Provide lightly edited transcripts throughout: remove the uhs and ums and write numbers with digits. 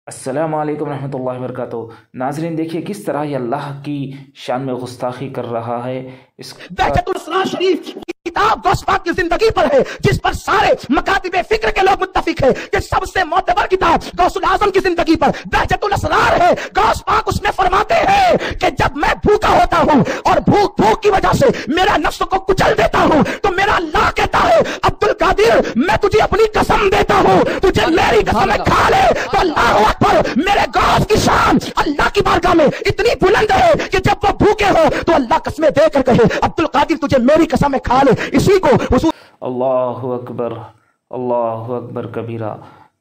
السلام علیکم رحمۃ اللہ وبرکاتہ۔ ناظرین دیکھیے کس طرح یہ اللہ کی شان میں گستاخی کر رہا ہے۔ اس بہجت الاسرار شریف کتاب غوث پاک کی زندگی پر ہے، جس پر سارے مکاتب فکر کے لوگ متفق ہیں کہ سب سے معتبر کتاب غوث الاعظم کی زندگی پر بہجت الاسرار ہے۔ غوث پاک اس میں فرماتے ہیں کہ جب میں بھوکا ہوتا ہوں اور بھوک کی وجہ سے میرا نفس کو کچل دیتا ہوں تو میرا اللہ کہتا ہے عبد القادر میں تجھے اپنی قسم دیتا ہوں، تجھے میری قسم کھا لے تو اللہ اکبر، میرے غوث کی شان اللہ کی بارگاہ میں اتنی بلند ہے کہ جب وہ بھوکے ہو تو اللہ قسمیں دے کر کہے عبد القادر تجھے میری قسم کھا لے۔ اسی کو حضور اللہ اکبر، اللہ اکبر کبیرہ۔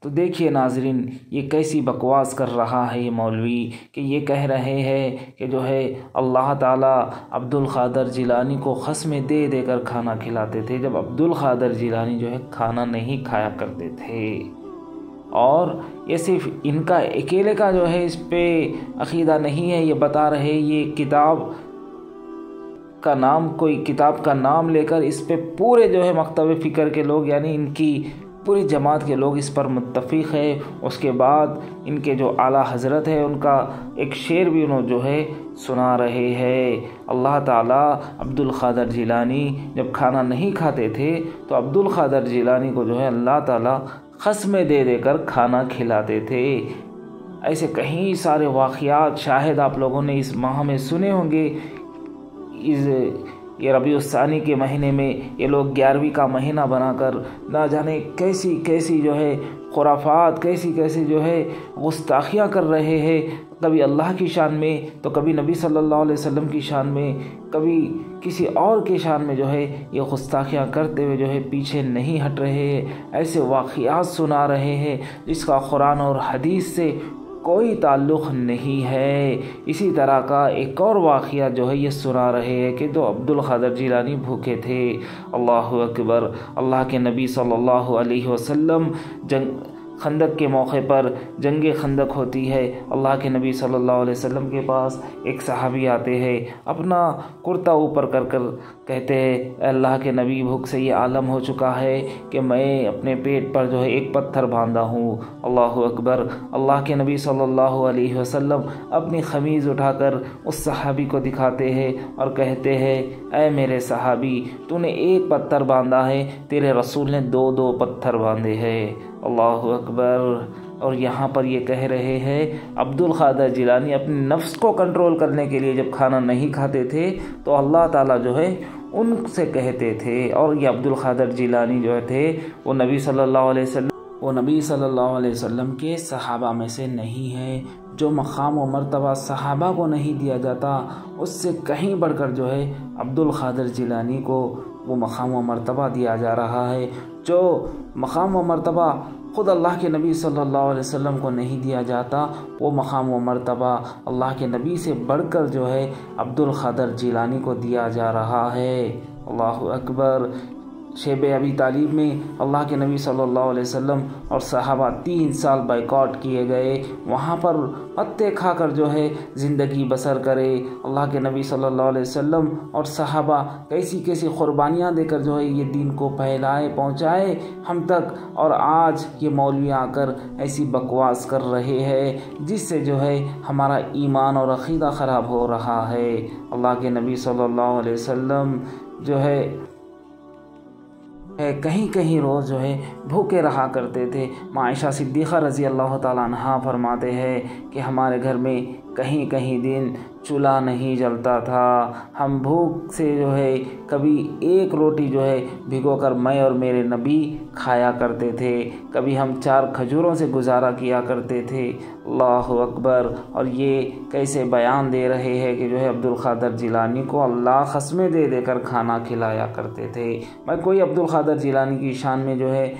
تو دیکھیے ناظرین یہ کیسی بکواس کر رہا ہے یہ مولوی کہ یہ کہہ رہے ہیں کہ جو ہے اللہ تعالیٰ عبد القادر جیلانی کو قسمیں دے دے کر کھانا کھلاتے تھے، جب عبد القادر جیلانی جو ہے کھانا نہیں کھایا کرتے تھے۔ اور یہ صرف ان کا اکیلے کا جو ہے اس پہ عقیدہ نہیں ہے، یہ بتا رہے یہ کتاب کا نام، کوئی کتاب کا نام لے کر اس پہ پورے جو ہے مکتب فکر کے لوگ یعنی ان کی پوری جماعت کے لوگ اس پر متفق ہے۔ اس کے بعد ان کے جو اعلیٰ حضرت ہے ان کا ایک شعر بھی انہوں جو ہے سنا رہے ہیں۔ اللہ تعالیٰ عبد القادر جیلانی جب کھانا نہیں کھاتے تھے تو عبد القادر جیلانی کو جو ہے اللہ تعالیٰ قسمیں دے دے کر کھانا کھلاتے تھے۔ ایسے کئی سارے واقعات شاہد آپ لوگوں نے اس ماہ میں سنے ہوں گے۔ یہ ربیع الثانی کے مہینے میں یہ لوگ 11ویں کا مہینہ بنا کر نہ جانے کیسی کیسی جو ہے خرافات، کیسی کیسی جو ہے گستاخیاں کر رہے ہیں، کبھی اللہ کی شان میں تو کبھی نبی صلی اللہ علیہ وسلم کی شان میں، کبھی کسی اور کی شان میں جو ہے یہ گستاخیاں کرتے ہوئے جو ہے پیچھے نہیں ہٹ رہے ہیں۔ ایسے واقعات سنا رہے ہیں جس کا قرآن اور حدیث سے کوئی تعلق نہیں ہے۔ اسی طرح کا ایک اور واقعہ جو ہے یہ سنا رہے ہیں کہ جو عبد القادر جیلانی بھوکے تھے۔ اللہ اکبر، اللہ کے نبی صلی اللہ علیہ وسلم خندق کے موقع پر جنگ خندق ہوتی ہے، اللہ کے نبی صلی اللہ علیہ وسلم کے پاس ایک صحابی آتے ہیں، اپنا کرتا اوپر کر کر کہتے ہیں اے اللہ کے نبی بھوک سے یہ عالم ہو چکا ہے کہ میں اپنے پیٹ پر جو ہے ایک پتھر باندھا ہوں۔ اللہ اکبر، اللہ کے نبی صلی اللہ علیہ وسلم اپنی قمیض اٹھا کر اس صحابی کو دکھاتے ہیں اور کہتے ہیں اے میرے صحابی تو نے ایک پتھر باندھا ہے، تیرے رسول نے دو پتھر باندھے ہیں۔ اللہ اکبر۔ اور یہاں پر یہ کہہ رہے ہیں عبد القادر جیلانی اپنے نفس کو کنٹرول کرنے کے لیے جب کھانا نہیں کھاتے تھے تو اللہ تعالیٰ جو ہے ان سے کہتے تھے، اور یہ عبد القادر جیلانی جو تھے وہ نبی صلی اللہ علیہ وسلم کے صحابہ میں سے نہیں ہے۔ جو مقام و مرتبہ صحابہ کو نہیں دیا جاتا اس سے کہیں بڑھ کر جو ہے عبد القادر جیلانی کو وہ مقام و مرتبہ دیا جا رہا ہے۔ جو مقام و مرتبہ خود اللہ کے نبی صلی اللہ علیہ وسلم کو نہیں دیا جاتا، وہ مقام و مرتبہ اللہ کے نبی سے بڑھ کر جو ہے عبد القادر جیلانی کو دیا جا رہا ہے۔ اللہ اکبر۔ شیب ابی طالب میں اللہ کے نبی صلی اللہ علیہ وسلم اور صحابہ 3 سال بائیکاٹ کیے گئے، وہاں پر پتے کھا کر جو ہے زندگی بسر کرے۔ اللہ کے نبی صلی اللہ علیہ وسلم اور صحابہ کیسی کیسی قربانیاں دے کر جو ہے یہ دین کو پہنچائے ہم تک، اور آج یہ مولوی آ کر ایسی بکواس کر رہے ہیں جس سے جو ہے ہمارا ایمان اور عقیدہ خراب ہو رہا ہے۔ اللہ کے نبی صلی اللہ علیہ وسلم جو ہے کہیں کہیں روز جو ہے بھوکے رہا کرتے تھے۔ عائشہ صدیقہ رضی اللہ تعالیٰ عنہا فرماتے ہیں کہ ہمارے گھر میں کہیں کہیں دن چولہا نہیں جلتا تھا، ہم بھوک سے جو ہے کبھی ایک روٹی جو ہے بھگو کر میں اور میرے نبی کھایا کرتے تھے، کبھی ہم 4 کھجوروں سے گزارا کیا کرتے تھے۔ اللہ اکبر۔ اور یہ کیسے بیان دے رہے ہیں کہ جو ہے عبد القادر جیلانی کو اللہ قسمیں دے دے کر کھانا کھلایا کرتے تھے۔ میں کوئی عبد القادر جیلانی کی شان میں جو ہے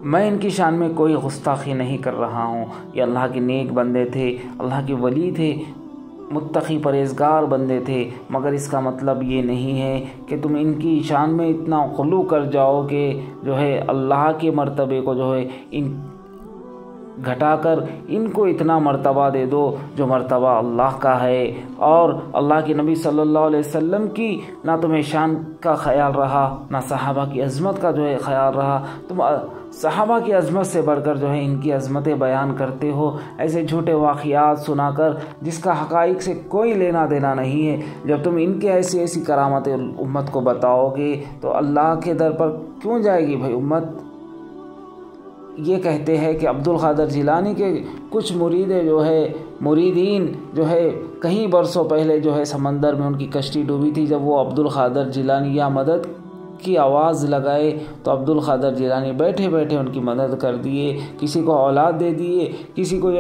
میں ان کی شان میں کوئی گستاخی نہیں کر رہا ہوں، یہ اللہ کے نیک بندے تھے، اللہ کے ولی تھے، متقی پرہیزگار بندے تھے، مگر اس کا مطلب یہ نہیں ہے کہ تم ان کی شان میں اتنا غلو کر جاؤ کہ جو ہے اللہ کے مرتبے کو جو ہے گھٹا کر ان کو اتنا مرتبہ دے دو جو مرتبہ اللہ کا ہے۔ اور اللہ کے نبی صلی اللہ علیہ وسلم کی نہ تمہیں شان کا خیال رہا، نہ صحابہ کی عظمت کا جو ہے خیال رہا، تم صحابہ کی عظمت سے بڑھ کر جو ہے ان کی عظمتیں بیان کرتے ہو، ایسے جھوٹے واقعات سنا کر جس کا حقائق سے کوئی لینا دینا نہیں ہے۔ جب تم ان کے ایسی کرامتیں امت کو بتاؤ گے تو اللہ کے در پر کیوں جائے گی بھائی امت؟ یہ کہتے ہیں کہ عبد القادر جیلانی کے کچھ مریدین جو ہے کہیں برسوں پہلے جو ہے سمندر میں ان کی کشتی ڈوبی تھی، جب وہ عبد القادر جیلانی یا مدد کی آواز لگائے تو عبد القادر جیلانی بیٹھے بیٹھے ان کی مدد کر دیے، کسی کو اولاد دے دیے، کسی کو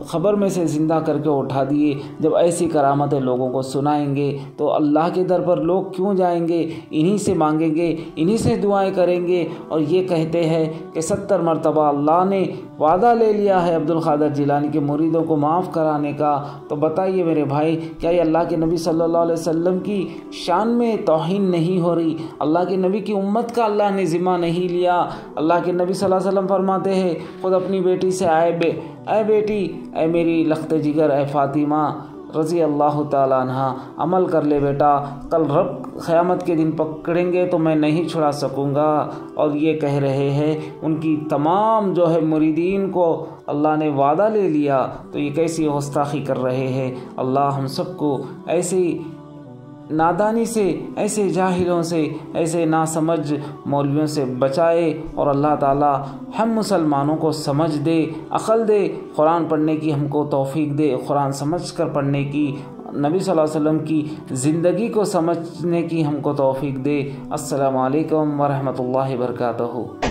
خبر میں سے زندہ کر کے اٹھا دیے۔ جب ایسی کرامتیں لوگوں کو سنائیں گے تو اللہ کے در پر لوگ کیوں جائیں گے؟ انہی سے مانگیں گے، انہی سے دعائیں کریں گے۔ اور یہ کہتے ہیں کہ 70 مرتبہ اللہ نے وعدہ لے لیا ہے عبد القادر جیلانی کے مریدوں کو معاف کرانے کا۔ تو بتائیے میرے بھائی، کیا یہ اللہ کے نبی صلی اللہ علیہ وسلم کی شان میں توہین نہیں ہو رہی؟ اللہ کے نبی کی امت کا اللہ نے ذمہ نہیں لیا۔ اللہ کے نبی صلی اللہ علیہ وسلم فرماتے ہیں خود اپنی بیٹی سے، اے بیٹی، اے میری لخت جگر، اے فاطمہ رضی اللہ تعالیٰ عنہ، عمل کر لے بیٹا، کل رب قیامت کے دن پکڑیں گے تو میں نہیں چھڑا سکوں گا۔ اور یہ کہہ رہے ہیں ان کی تمام جو ہے مریدین کو اللہ نے وعدہ لے لیا، تو یہ کیسی گستاخی کر رہے ہیں۔ اللہ ہم سب کو ایسی نادانی سے، ایسے جاہلوں سے، ایسے ناسمجھ مولویوں سے بچائے، اور اللہ تعالی ہم مسلمانوں کو سمجھ دے، عقل دے، قرآن پڑھنے کی ہم کو توفیق دے، قرآن سمجھ کر پڑھنے کی، نبی صلی اللہ علیہ وسلم کی زندگی کو سمجھنے کی ہم کو توفیق دے۔ السلام علیکم ورحمۃ اللہ وبرکاتہ۔